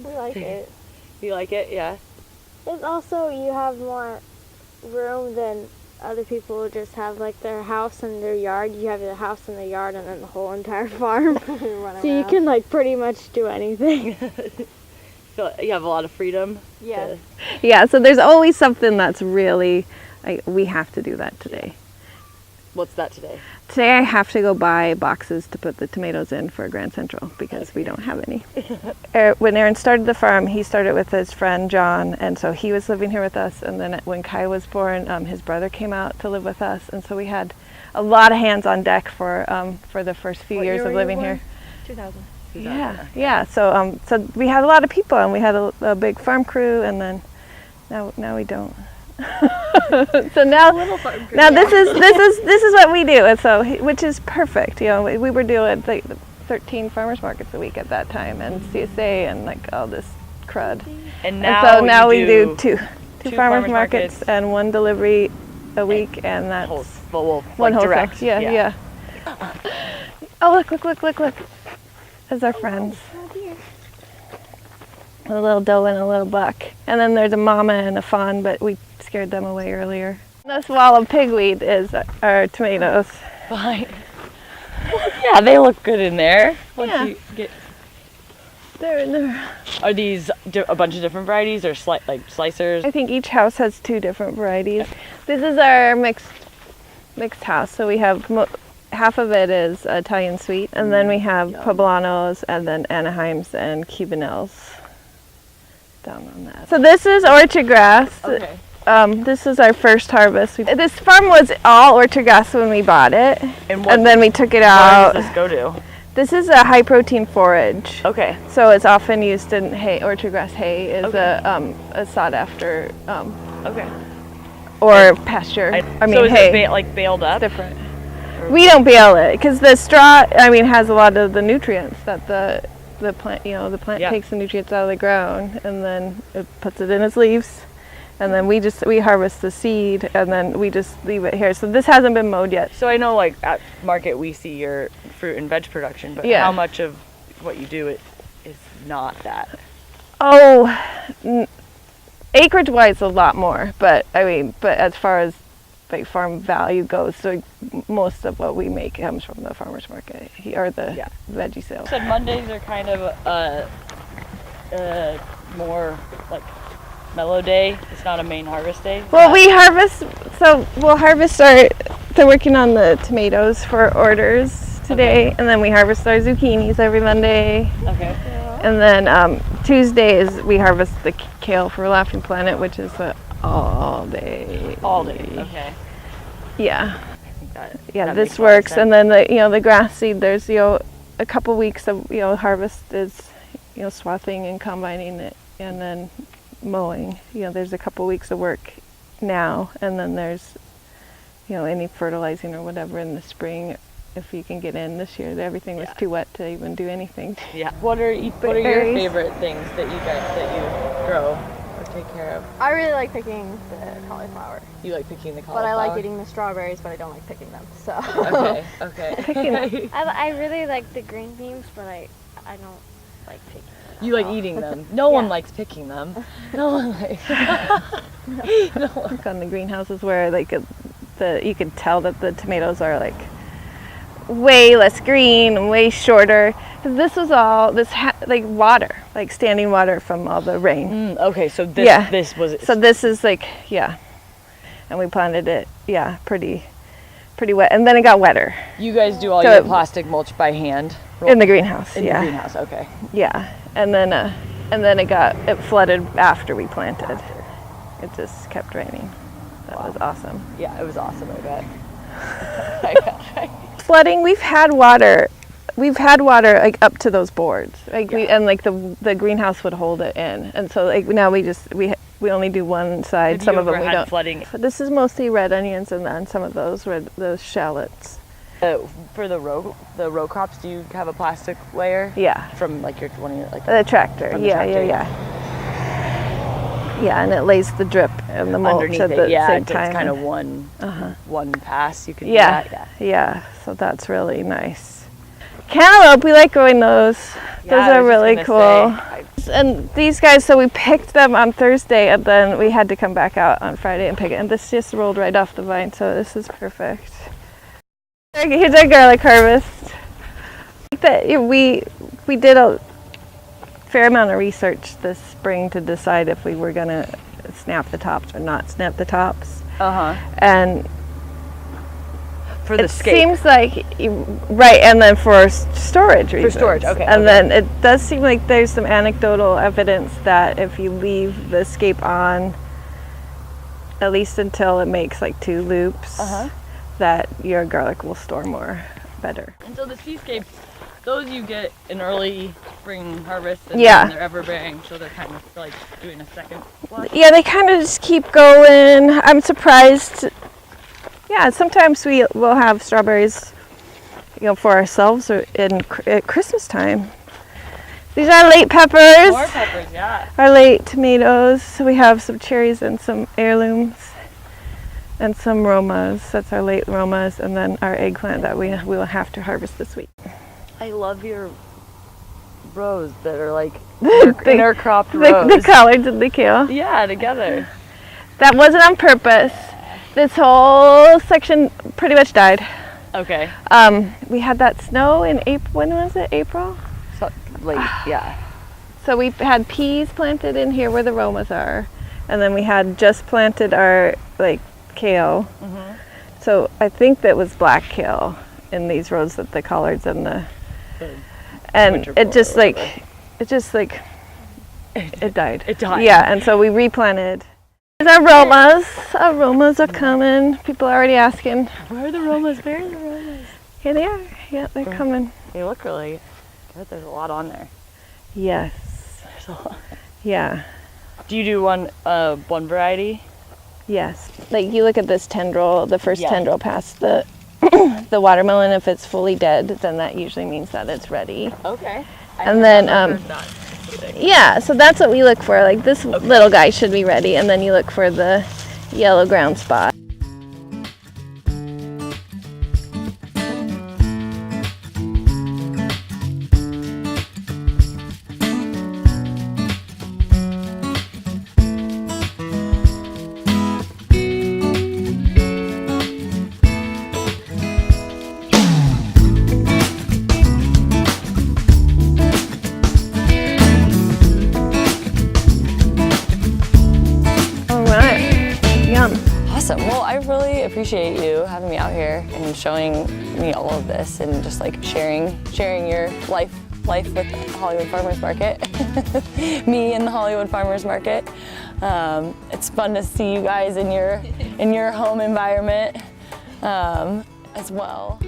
We like it. You like it? Yeah. It's also, you have more room than other people who just have like their house and their yard. You have the house and the yard and then the whole entire farm. So you can like pretty much do anything. Feel like you have a lot of freedom. Yeah. Yeah, so there's always something that's really, like, we have to do that today. What's that today? Today I have to go buy boxes to put the tomatoes in for Grand Central because we don't have any. When Aaron started the farm, he started with his friend John, and so he was living here with us. And then when Kai was born, his brother came out to live with us, and so we had a lot of hands on deck for the first few years of living here. 2000. Yeah. So we had a lot of people, and we had a big farm crew, and then now we don't. So now this is what we do, and so which is perfect. You know, we were doing like 13 farmers markets a week at that time, and CSA and like all this crud. And now we do two farmers markets and one delivery a week, and that's one whole direct. Yeah. Oh, look! There's our friends. A little doe and a little buck, and then there's a mama and a fawn, but we scared them away earlier. This wall of pigweed is our tomatoes. Fine. Yeah, they look good in there. They're in there. Are these a bunch of different varieties or like slicers? I think each house has 2 different varieties. This is our mixed house, so we have half of it is Italian sweet, and then we have Poblanos, and then Anaheims and Cubanelles down on that. So this is orchard grass. Okay. This is our first harvest. This farm was all orchard grass when we bought it, and then we took it out. What does this go to? This is a high protein forage. Okay. So it's often used in hay. Orchard grass hay is a sought after or pasture. So is hay. it like baled up? It's different. We don't bale it because the straw, has a lot of the nutrients that the plant, the plant takes the nutrients out of the ground, and then it puts it in its leaves, and then we harvest the seed, and then we just leave it here. So this hasn't been mowed yet. So I know, like at market we see your fruit and veg production, but how much of what you do is not that? Oh, acreage wise, a lot more, but as far as like farm value goes, so most of what we make comes from the farmers market or the veggie sales. You said Mondays are kind of more like mellow day. It's not a main harvest day. Well, we'll harvest they're working on the tomatoes for orders today, and then we harvest our zucchinis every Monday. Okay. And then Tuesdays we harvest the kale for Laughing Planet, which is all day. Okay. Yeah. That this works. And then the grass seed, there's a couple weeks of harvest is swathing and combining it, and then mowing. There's a couple weeks of work now, and then there's any fertilizing or whatever in the spring if you can get in. This year everything was too wet to even do anything. Yeah. What are your favorite things that you grow or take care of? I really like picking the cauliflower. You like picking the cauliflower? But I like eating the strawberries, but I don't like picking them. So. Okay. I really like the green beans, but I don't like picking them. You like eating them. No one likes picking them. No one likes. Work on the greenhouses where you can tell that the tomatoes are like way less green and way shorter. Cause this was all like water, like standing water from all the rain. Okay, so this was. So this is and we planted it pretty wet, and then it got wetter. You guys do all your plastic mulch by hand in the greenhouse. In the greenhouse, okay. Yeah, and then it flooded after we planted. It just kept raining. That was awesome. Yeah, it was awesome. I bet. Flooding, we've had water like up to those boards, the greenhouse would hold it in, and so now we only do one side. Have some you of them ever we had don't. Flooding? This is mostly red onions, and then some of those were those shallots. For the row crops, do you have a plastic layer? Yeah. From like one of your the tractor. Yeah, and it lays the drip and the mulch at the same time. It's kind of one pass. You can do that. Yeah. So that's really nice. Cantaloupe, we like growing those. Those are really cool. And these guys, so we picked them on Thursday and then we had to come back out on Friday and pick it. And this just rolled right off the vine, so this is perfect. Here's our garlic harvest. We did a fair amount of research this spring to decide if we were gonna snap the tops or not snap the tops. And for the scape. Seems like right, and then for storage reasons. For storage, okay. And then it does seem like there's some anecdotal evidence that if you leave the scape on, at least until it makes like 2 loops, that your garlic will store more better. And so the seascapes, those you get in early spring harvest, and then they're ever bearing, so they're kind of like doing a second flush. Yeah, they kind of just keep going. I'm surprised. Yeah, sometimes we will have strawberries, for ourselves or at Christmas time. These are late peppers. More peppers, yeah. Our late tomatoes. So we have some cherries and some heirlooms and some Romas. That's our late Romas, and then our eggplant that we will have to harvest this week. I love your rows that are like intercropped rows. The collards and the kale. Yeah, together. That wasn't on purpose. This whole section pretty much died. Okay. We had that snow in April. When was it? April? So late, yeah. So we had peas planted in here where the Romas are, and then we had just planted our kale. So I think that was black kale in these rows that the collards and the it just died. It died. Yeah, and so we replanted. There's our Romas. Our Romas are coming. People are already asking. Where are the Romas? Where are the Romas? Here they are. Yeah, they're coming. They look really good. There's a lot on there. Yes. There's a lot. Yeah. Do you do one variety? Yes. Like you look at this tendril, the first tendril past the the watermelon. If it's fully dead, then that usually means that it's ready. Okay. And then yeah, so that's what we look for. Like this little guy should be ready, and then you look for the yellow ground spot. Awesome. Well, I really appreciate you having me out here and showing me all of this and just sharing your life with the Hollywood Farmers Market. Me and the Hollywood Farmers Market. It's fun to see you guys in your home environment as well.